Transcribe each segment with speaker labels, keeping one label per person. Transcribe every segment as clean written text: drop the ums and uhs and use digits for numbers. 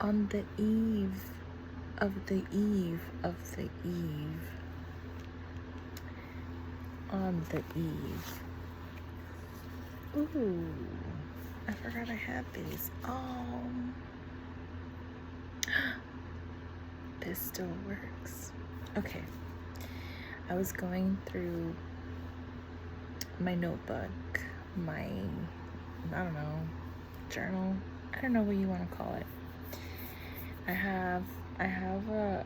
Speaker 1: On the eve of the eve of the eve, on the eve. Ooh, I forgot I had these. Oh, this still works. Okay, I was going through my notebook, my, I don't know, journal. I don't know what you want to call it. I have a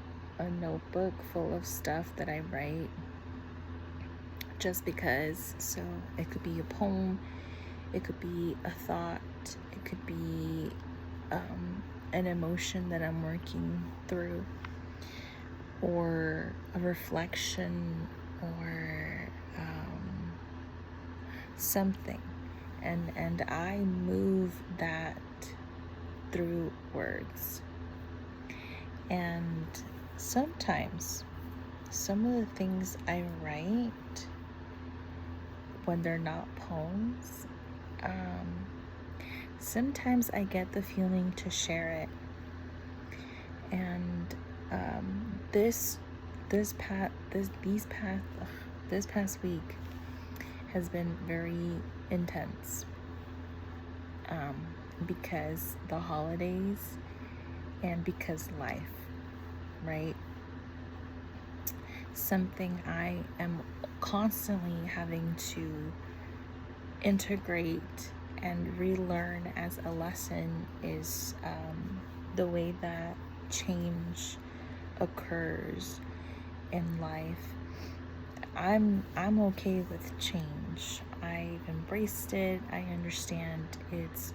Speaker 1: notebook full of stuff that I write just because. So it could be a poem, it could be a thought, it could be an emotion that I'm working through, or a reflection, or something, and I move that through words. And sometimes some of the things I write, when they're not poems, sometimes I get the feeling to share it. And this past week has been very intense, because the holidays and because life, right? Something I am constantly having to integrate and relearn as a lesson is the way that change occurs in life. I'm okay with change. I've embraced it. I understand its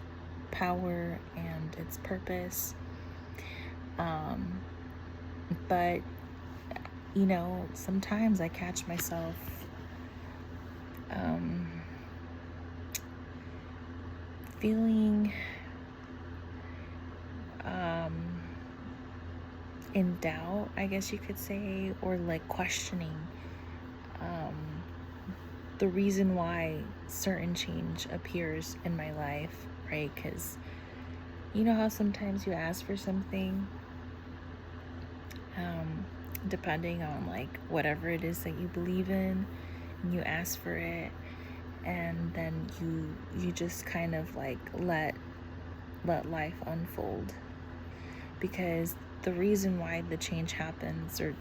Speaker 1: power and its purpose. But you know, sometimes I catch myself feeling in doubt, I guess you could say, or like questioning the reason why certain change appears in my life, right? Because you know how sometimes you ask for something, depending on like whatever it is that you believe in, and you ask for it, and then you just kind of like let life unfold, because the reason why the change happens, or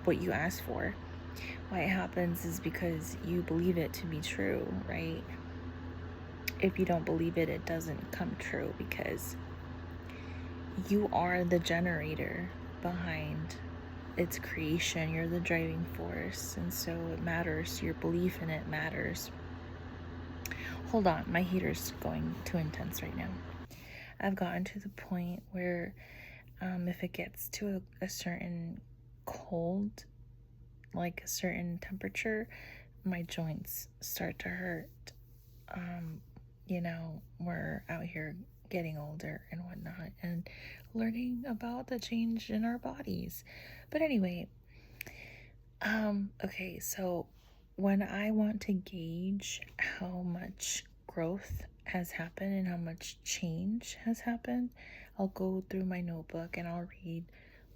Speaker 1: what you ask for, why it happens, is because you believe it to be true, right? If you don't believe it, it doesn't come true, because you are the generator behind its creation. You're the driving force, and so it matters. Your belief in it matters. Hold on, my heater's going too intense right now. I've gotten to the point where if it gets to a certain cold, like a certain temperature, my joints start to hurt. You know, we're out here getting older and whatnot, and learning about the change in our bodies. But anyway, okay, so when I want to gauge how much growth has happened and how much change has happened, I'll go through my notebook and I'll read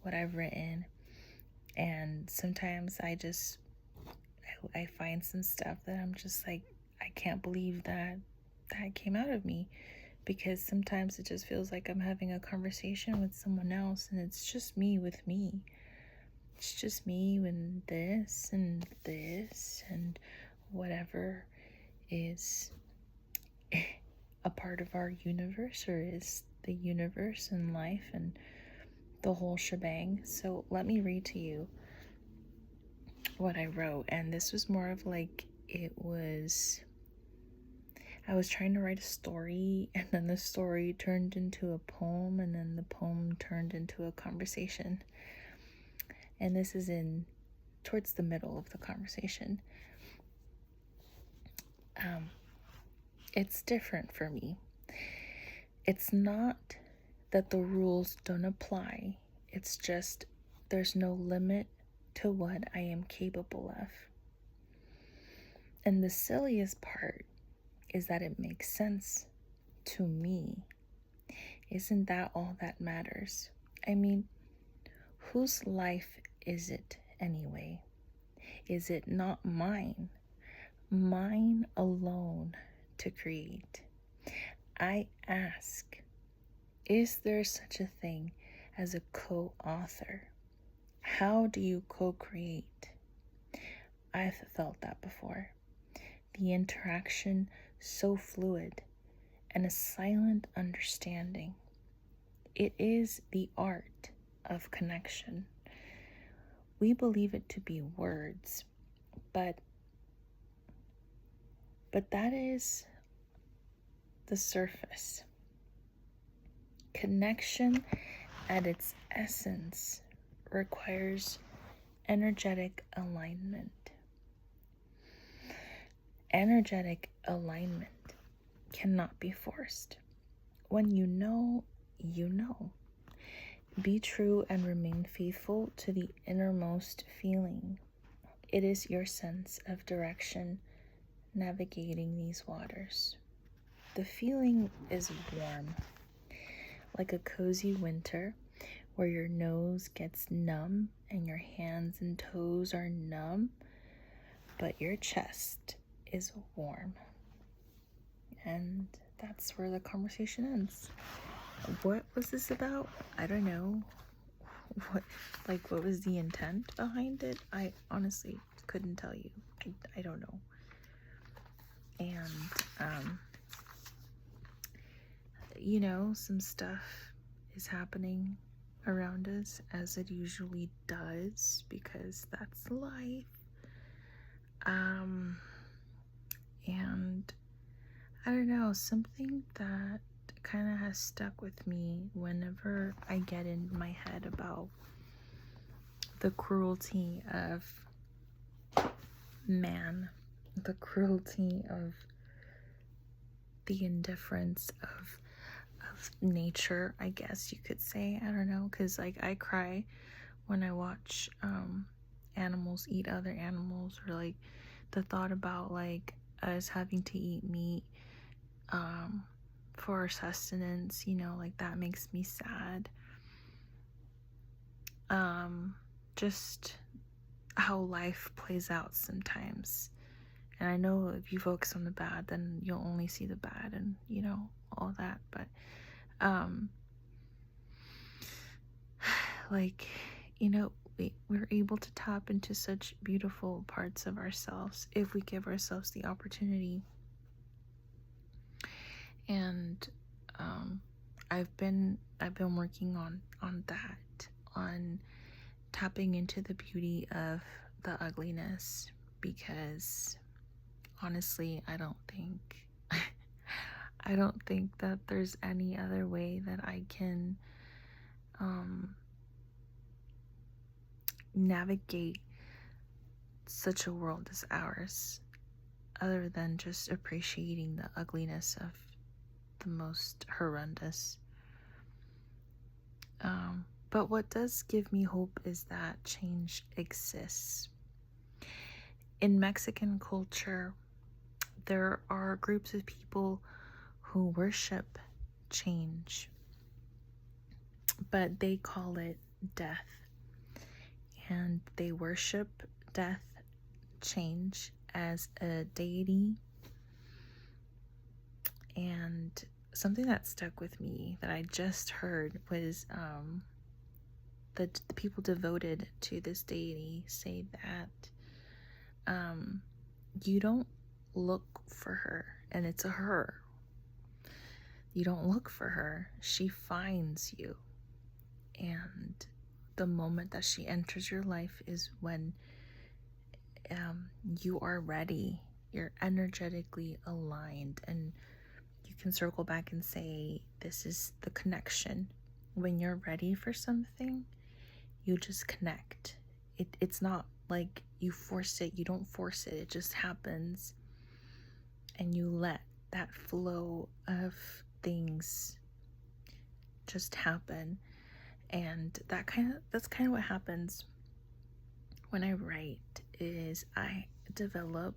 Speaker 1: what I've written. And sometimes I find some stuff that I'm just like, I can't believe that came out of me, because sometimes it just feels like I'm having a conversation with someone else, and it's just me with me. It's just me and this and whatever is a part of our universe, or is the universe and life and the whole shebang. So let me read to you what I wrote. And this was more of like, I was trying to write a story, and then the story turned into a poem, and then the poem turned into a conversation. And this is towards the middle of the conversation. It's different for me. It's not that the rules don't apply. It's just there's no limit to what I am capable of. And the silliest part is that it makes sense to me. Isn't that all that matters? I mean, whose life is it anyway? Is it not mine? Mine alone to create. I ask, is there such a thing as a co-author? How do you co-create? I've felt that before. The interaction so fluid and a silent understanding. It is the art of connection. We believe it to be words, but that is the surface. Connection at its essence requires energetic alignment. Energetic alignment cannot be forced. When you know, you know. Be true and remain faithful to the innermost feeling. It is your sense of direction navigating these waters. The feeling is warm, like a cozy winter where your nose gets numb and your hands and toes are numb, but your chest is warm. And that's where the conversation ends. What was this about? I don't know. What was the intent behind it? I honestly couldn't tell you. I don't know. And some stuff is happening around us, as it usually does, because that's life. And I don't know, something that kind of has stuck with me whenever I get in my head about the cruelty of man, the cruelty of the indifference of nature, I guess you could say. I don't know, because I cry when I watch animals eat other animals, or the thought about us having to eat meat for our sustenance, that makes me sad. Just how life plays out sometimes. And I know if you focus on the bad, then you'll only see the bad and, all that. But, we're able to tap into such beautiful parts of ourselves if we give ourselves the opportunity. And I've been working on that, on tapping into the beauty of the ugliness, because honestly, I don't think that there's any other way that I can navigate such a world as ours, other than just appreciating the ugliness of the most horrendous. But what does give me hope is that change exists. In Mexican culture, there are groups of people who worship change, but they call it death. And they worship death, change, as a deity. And something that stuck with me that I just heard was the people devoted to this deity say that you don't look for her, and it's a her. You don't look for her, she finds you. And the moment that she enters your life is when you are ready, you're energetically aligned, and you can circle back and say, this is the connection. When you're ready for something, you just connect. It's not like you force it. You don't force it. It just happens. And you let that flow of things just happen. And that's kind of what happens when I write, is I develop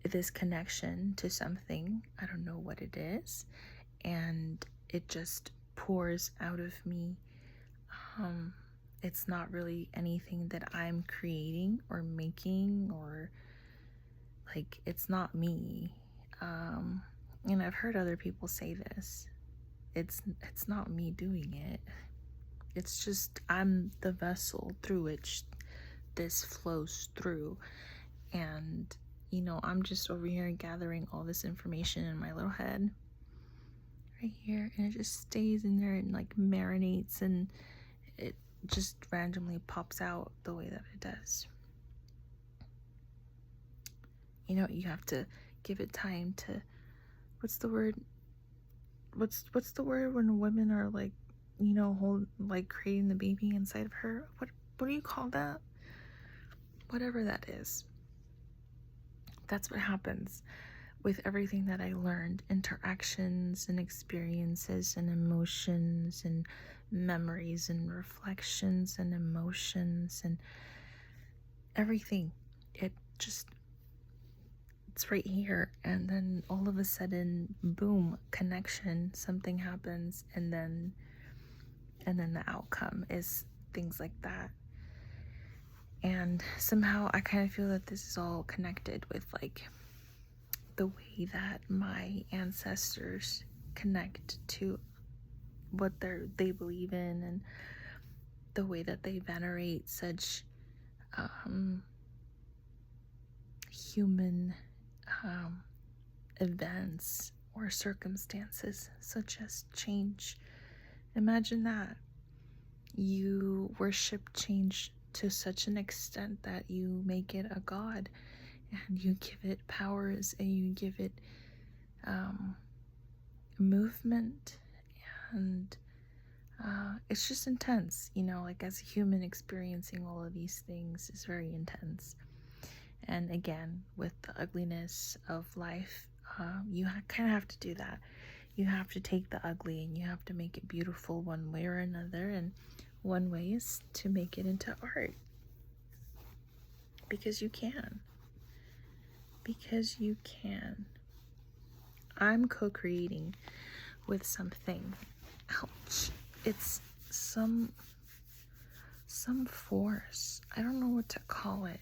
Speaker 1: this connection to something. I don't know what it is. And it just pours out of me. It's not really anything that I'm creating or making, or like, it's not me. And I've heard other people say this. It's not me doing it. It's just I'm the vessel through which this flows through. And I'm just over here gathering all this information in my little head right here, and it just stays in there and like marinates, and it just randomly pops out the way that it does. You have to give it time to, what's the word when women are like, creating the baby inside of her? What do you call that? Whatever that is. That's what happens with everything that I learned. Interactions and experiences and emotions and memories and reflections and emotions and everything. It's right here, and then all of a sudden, boom, connection, something happens, and then the outcome is things like that. And somehow I kind of feel that this is all connected with like the way that my ancestors connect to what they believe in, and the way that they venerate such human events or circumstances, such as change. Imagine that. You worship change to such an extent that you make it a god, and you give it powers, and you give it movement, and it's just intense. Like, as a human, experiencing all of these things is very intense. And again, with the ugliness of life, you kind of have to do that. You have to take the ugly and you have to make it beautiful one way or another. And one way is to make it into art. Because you can. Because you can. I'm co-creating with something. Ouch. It's some force. I don't know what to call it,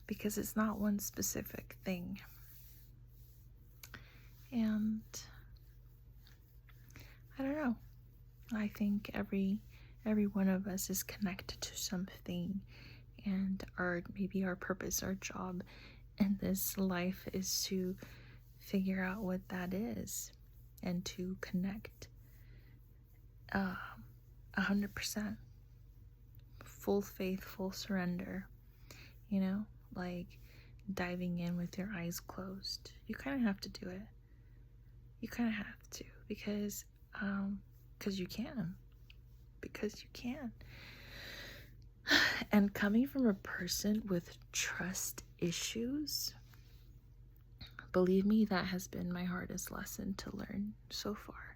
Speaker 1: because it's not one specific thing. And I don't know. I think every one of us is connected to something, and maybe our purpose, our job in this life is to figure out what that is, and to connect 100%, full faith, full surrender, like diving in with your eyes closed. You kind of have to do it. You kind of have to, because you can. Because you can. And coming from a person with trust issues, believe me, that has been my hardest lesson to learn so far,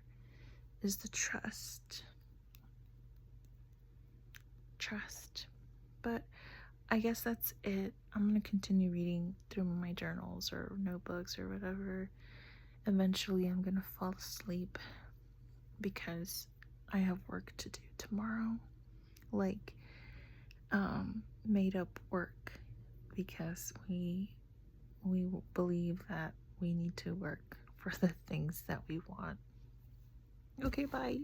Speaker 1: is the trust. But I guess that's it. I'm going to continue reading through my journals or notebooks or whatever. Eventually I'm going to fall asleep, because I have work to do tomorrow. Like, made up work, because we believe that we need to work for the things that we want. Okay, bye.